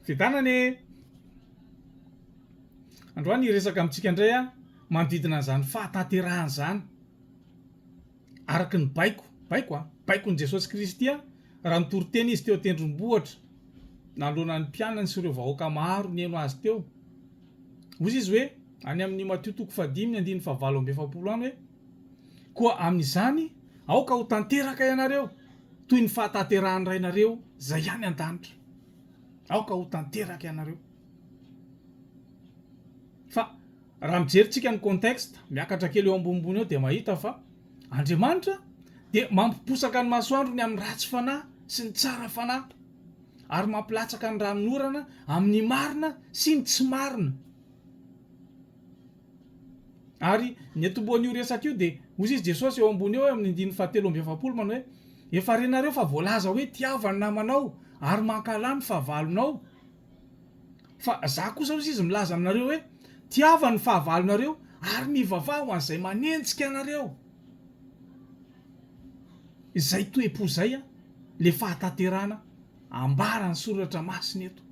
Fitanane androany resaka amintsika indray a manodidina zany fahatanterahana zany araky ny baikon'i Jesosy Kristy a raha nitoriteny izy teo tendrombohatra nanoloanan'ny mpianany sy ireo vahoaka maro nieno azy teo. Hozy izy hoe any amin'ny Matthieu 5:7 any hoe koa amin'izany aoka ho tanteraka ianareo toy ny fahatanterahany rainareo zay ihany an-danitra. Aoka ho tanteraka ianareo. Fa raha mijeritsika ny contexte miakatra kely eo ambonimbony eo dia mahita fa Andriamanitra dia mampiposaka ny masoandro ny amin'ny ratsy fanahy sy ny tsara fanahy ary mampilatsaka ny ranomorana amin'ny marina sy ny tsy marina. Ary ny atomboan'io resaka io dia hozy izy Jesosy eo ambony eo amin'ny 7:7 manao hoe efa renareo fa voalaza hoe tiava ny namanao ary mankalany fahavalonao. Fa za kosa hozy izy milaza aminareo hoe tiava ny fahavalonareo ary mivavaha ho an'izay manenjika anareo. Izay toe-po zay a le fahatanterahana ambarany soratra masina eto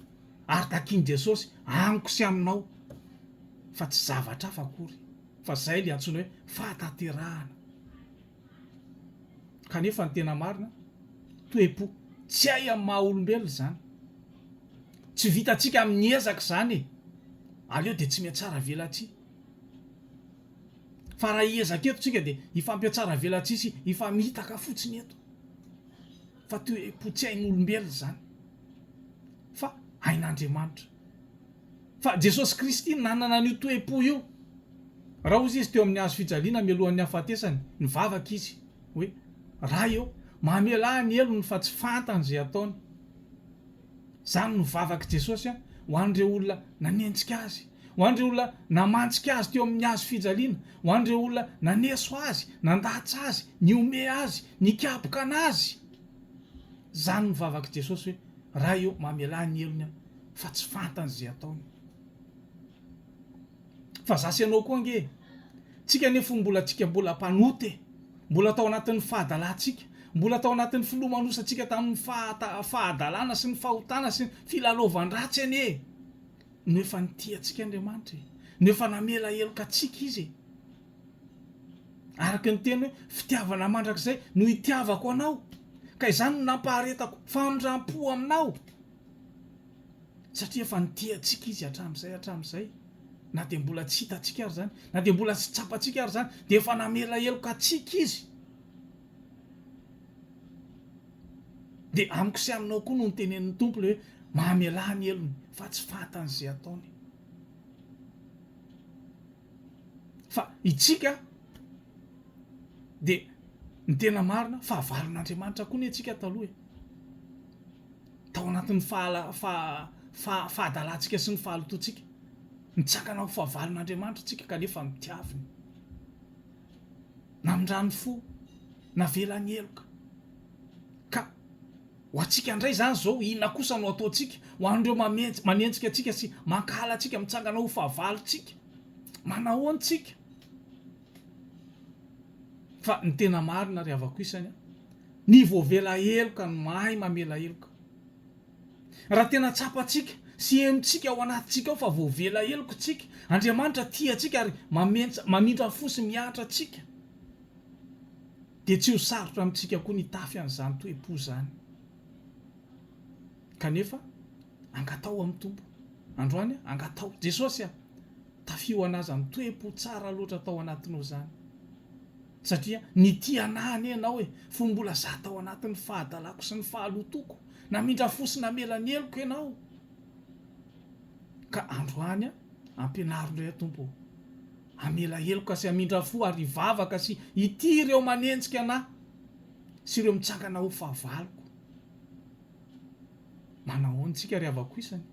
ary takiany Jesosy amiko sy aminao fa tsy zavatra hafa akory fa zay le antsoina hoe fahatanterahana. Kanefa ny tena marina toe-po tsy hay amin'ny maha olombelona zany, tsy vitantsika amin'ny ezaka zany e. Aleo dia tsy miatsara velatsia. Fa raha iezaka eto tsika dia ifampiatsara velatsia sy ifamitaka fotsiny eto. Fa toe-po tsy hain'ny olombelona zany fa hain'Andriamanitra. Fa Jesosy Kristy nanana an'io toe-po io. Raha hozy izy teo amin'ny hazo fijaliana mialohan'ny hafatesany nivavaka izy hoe raha eo mamela ny elony fa tsy fantany zay ataony. Zany nivavaka Jesosy a ho an'ireo olona nanenjika azy, ho an'ireo olona namantsika azy teo amin'ny hazo fijaliana, ho an'ireo olona naneso azy, nandatsa azy, niome azy, nikapoka anazy. Zany nivavaka Jesosy hoe raha eo mamela ny elony fa tsy fantany zay ataony. Fa zasy ianao koa nge tsika nefa mbola mpanoty, mbola tao anatin'ny fahadalantsika, mbola tao anatin'ny filomanosantsika tamin'ny fahadalana sy ny fahotana sy ny filalaovan-dratsy anie. No efa nitiantsika Andriamanitra, no efa namela heloka atsika izy. Araky ny teny hoe fitiavana mandrakizay no itiavako anao, ka izany no nampaharetako famindram-po aminao. Satria efa nitiantsika izy hatramin'izay. Na dia mbola tsy hitantsika ary zany, na dia mbola tsy tsapantsika ary zany, dia efa namela heloka atsika izy. Dia amiko sy aminao koa no nitenen'ny Tompo le hoe mamela ny elony fa tsy fantany zay ataony. Fa itsika dia ny tena marina fahavalon'Andriamanitra koa ny atsika taloha. Tao anatin'ny fahadalantsika sy ny fahalotoantsika nitsakana ho fahavalon'Andriamanitra tsika kanefa mitiaviny. Namindrany fo, navela ny heloka. Ka ho atsika indray zany zao inona kosa no ataontsika ho an'ireo manenjika atsika sy mankala atsika mitsangana ho fahavalontsika. Manahoana tsika? Fa ny tena marina ry havako isany ny voavela heloka no mahay mamela heloka. Raha tena tsapantsika sy hemotsika ao anatintsika ao fa voavela heloka tsika, Andriamanitra tia atsika ary mamindra fo sy miahatra atsika, dia tsy ho sarotra amintsika koa ny tafy an'izany toe-po zany. Kanefa angatao amin'ny Tompo androany, angatao Jesosy tafio anazy amin'ny toe-po tsara loatra tao anatinao zany. Satria nitianany ianao fo mbola za tao anatin'ny fahadalako sy ny fahalotoko, namindra fo sy namela ny heloka ianao. Ka androany ampianaro indray Tompo, amela heloka sy amindra fo ary hivavaka sy ity ireo manenjika anahy sy ireo mitsangana ho fahavaloko. Manahoana tsika ry havako isany?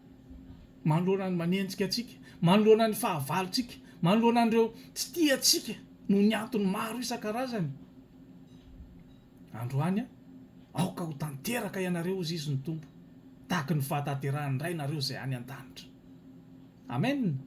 Manoloana ny manenjika atsika, manoloana ny fahavalontsika, manoloana an'ireo tsy tia atsika noho ny antony maro isan-karazany. Androany aoka ho tanteraka ianareo hozy izy ny Tompo, tahaka ny fahatanterahany rainareo zay any an-danitra. Amen.